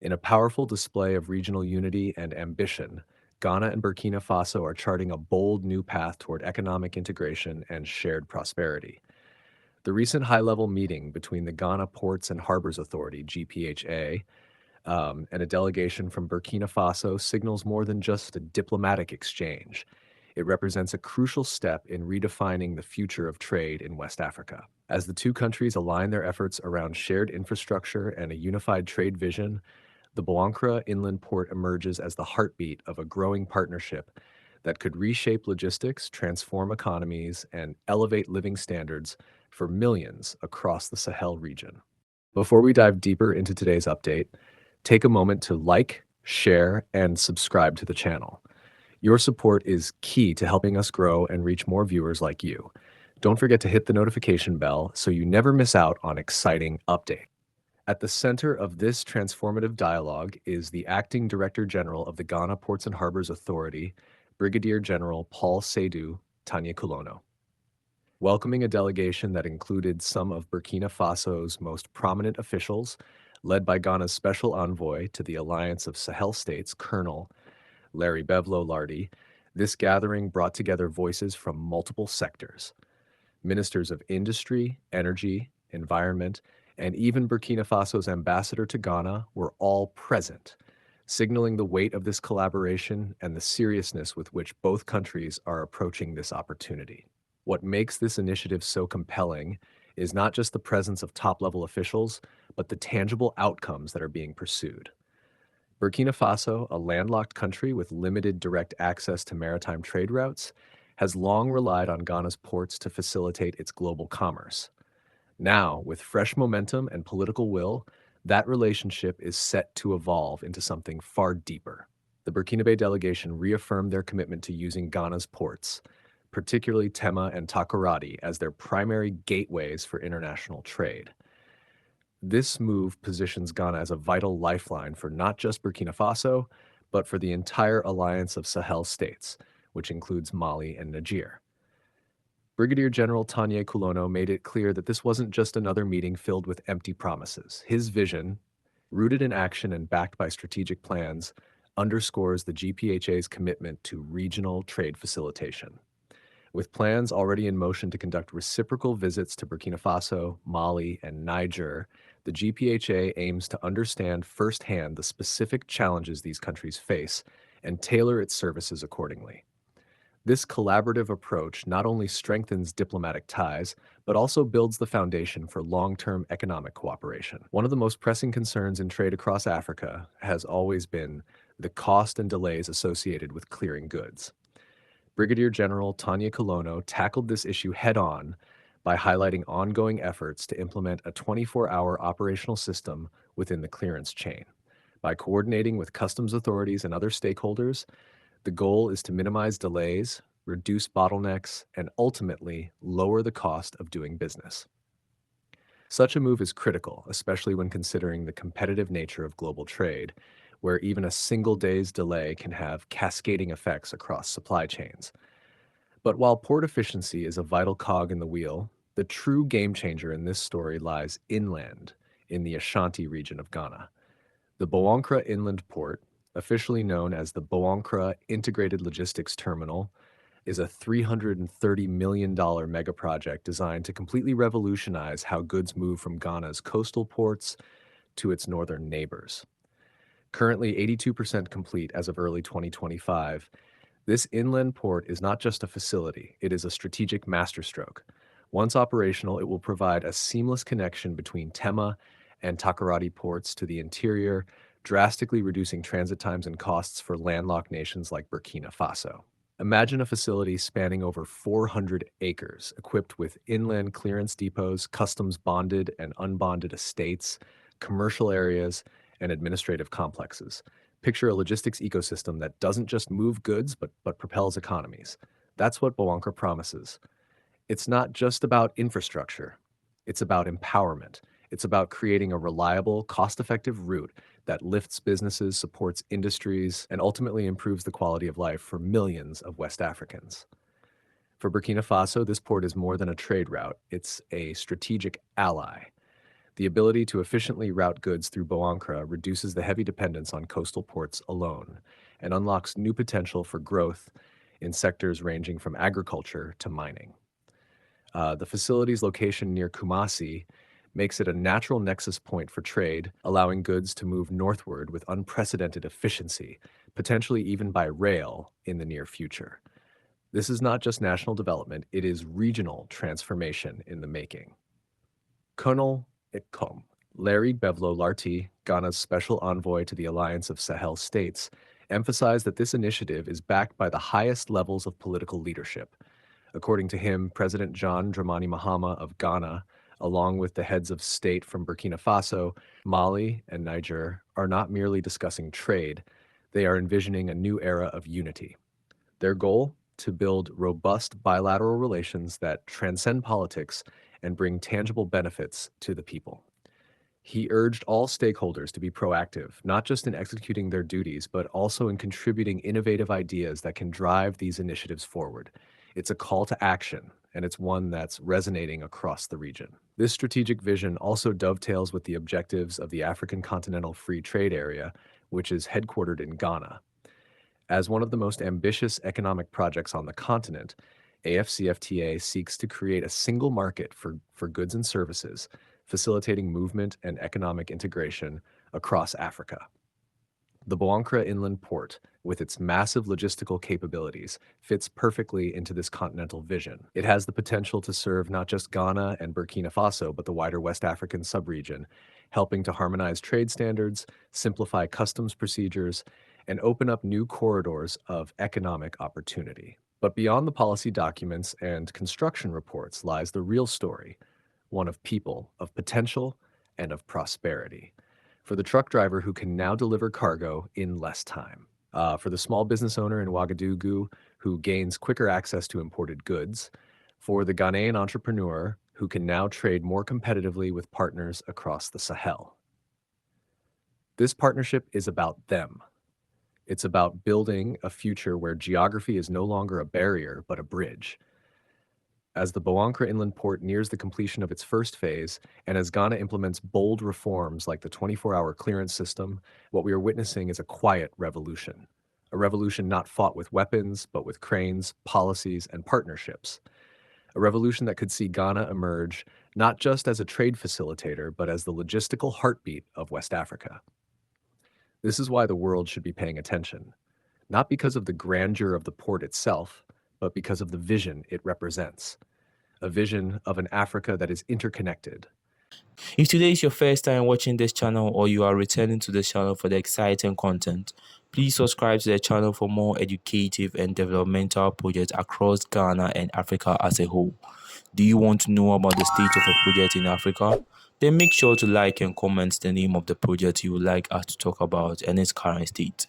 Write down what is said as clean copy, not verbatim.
In a powerful display of regional unity and ambition, Ghana and Burkina Faso are charting a bold new path toward economic integration and shared prosperity. The recent high-level meeting between the Ghana Ports and Harbours Authority, GPHA, and a delegation from Burkina Faso signals more than just a diplomatic exchange. It represents a crucial step in redefining the future of trade in West Africa. As the two countries align their efforts around shared infrastructure and a unified trade vision, the Bankra Inland Port emerges as the heartbeat of a growing partnership that could reshape logistics, transform economies, and elevate living standards for millions across the Sahel region. Before we dive deeper into today's update, take a moment to like, share, and subscribe to the channel. Your support is key to helping us grow and reach more viewers like you. Don't forget to hit the notification bell so you never miss out on exciting updates. At the center of this transformative dialogue is the Acting Director General of the Ghana Ports and Harbours Authority, Brigadier General Paul Seidu Tanye-Kulono. Welcoming a delegation that included some of Burkina Faso's most prominent officials, led by Ghana's special envoy to the Alliance of Sahel States, Colonel Larry Gbevlo-Lartey, this gathering brought together voices from multiple sectors. Ministers of industry, energy, environment, and even Burkina Faso's ambassador to Ghana were all present, signaling the weight of this collaboration and the seriousness with which both countries are approaching this opportunity. What makes this initiative so compelling is not just the presence of top-level officials, but the tangible outcomes that are being pursued. Burkina Faso, a landlocked country with limited direct access to maritime trade routes, has long relied on Ghana's ports to facilitate its global commerce. Now, with fresh momentum and political will, that relationship is set to evolve into something far deeper. The Burkinabé delegation reaffirmed their commitment to using Ghana's ports, particularly Tema and Takoradi, as their primary gateways for international trade. This move positions Ghana as a vital lifeline for not just Burkina Faso, but for the entire Alliance of Sahel States, which includes Mali and Niger. Brigadier General Tanye-Kulono made it clear that this wasn't just another meeting filled with empty promises. His vision, rooted in action and backed by strategic plans, underscores the GPHA's commitment to regional trade facilitation. With plans already in motion to conduct reciprocal visits to Burkina Faso, Mali, and Niger, the GPHA aims to understand firsthand the specific challenges these countries face and tailor its services accordingly. This collaborative approach not only strengthens diplomatic ties, but also builds the foundation for long-term economic cooperation. One of the most pressing concerns in trade across Africa has always been the cost and delays associated with clearing goods. Brigadier General Tanye-Kulono tackled this issue head-on by highlighting ongoing efforts to implement a 24-hour operational system within the clearance chain. By coordinating with customs authorities and other stakeholders, the goal is to minimize delays, reduce bottlenecks, and ultimately lower the cost of doing business. Such a move is critical, especially when considering the competitive nature of global trade, where even a single day's delay can have cascading effects across supply chains. But while port efficiency is a vital cog in the wheel, the true game changer in this story lies inland in the Ashanti region of Ghana. The Bankra Inland Port, officially known as the Bankra Integrated Logistics Terminal, is a $330 million mega project designed to completely revolutionize how goods move from Ghana's coastal ports to its northern neighbors. Currently 82% complete as of early 2025, this inland port is not just a facility, it is a strategic masterstroke. Once operational, it will provide a seamless connection between Tema and Takoradi ports to the interior, drastically reducing transit times and costs for landlocked nations like Burkina Faso. Imagine a facility spanning over 400 acres, equipped with inland clearance depots, customs bonded and unbonded estates, commercial areas, and administrative complexes. Picture a logistics ecosystem that doesn't just move goods, but propels economies. That's what Bankra promises. It's not just about infrastructure. It's about empowerment. It's about creating a reliable, cost-effective route that lifts businesses, supports industries, and ultimately improves the quality of life for millions of West Africans. For Burkina Faso, this port is more than a trade route. It's a strategic ally. The ability to efficiently route goods through Bankra reduces the heavy dependence on coastal ports alone and unlocks new potential for growth in sectors ranging from agriculture to mining. The facility's location near Kumasi makes it a natural nexus point for trade, allowing goods to move northward with unprecedented efficiency, potentially even by rail in the near future. This is not just national development, it is regional transformation in the making. Colonel Ikom, Larry Gbevlo-Lartey, Ghana's special envoy to the Alliance of Sahel States, emphasized that this initiative is backed by the highest levels of political leadership. According to him, President John Dramani Mahama of Ghana, along with the heads of state from Burkina Faso, Mali, and Niger, are not merely discussing trade, they are envisioning a new era of unity. Their goal? To build robust bilateral relations that transcend politics and bring tangible benefits to the people. He urged all stakeholders to be proactive, not just in executing their duties, but also in contributing innovative ideas that can drive these initiatives forward. It's a call to action, and it's one that's resonating across the region. This strategic vision also dovetails with the objectives of the African Continental Free Trade Area, which is headquartered in Ghana. As one of the most ambitious economic projects on the continent, AFCFTA seeks to create a single market for goods and services, facilitating movement and economic integration across Africa. The Bankra Inland Port, with its massive logistical capabilities, fits perfectly into this continental vision. It has the potential to serve not just Ghana and Burkina Faso, but the wider West African subregion, helping to harmonize trade standards, simplify customs procedures, and open up new corridors of economic opportunity. But beyond the policy documents and construction reports lies the real story, one of people, of potential, and of prosperity. For the truck driver who can now deliver cargo in less time. For the small business owner in Ouagadougou who gains quicker access to imported goods. For the Ghanaian entrepreneur who can now trade more competitively with partners across the Sahel. This partnership is about them. It's about building a future where geography is no longer a barrier, but a bridge. As the Bankra Inland Port nears the completion of its first phase, and as Ghana implements bold reforms like the 24-hour clearance system, what we are witnessing is a quiet revolution. A revolution not fought with weapons, but with cranes, policies, and partnerships. A revolution that could see Ghana emerge not just as a trade facilitator, but as the logistical heartbeat of West Africa. This is why the world should be paying attention, not because of the grandeur of the port itself, but because of the vision it represents. A vision of an Africa that is interconnected. If today is your first time watching this channel or you are returning to this channel for the exciting content, please subscribe to the channel for more educative and developmental projects across Ghana and Africa as a whole. Do you want to know about the state of a project in Africa? Then make sure to like and comment the name of the project you would like us to talk about and its current state.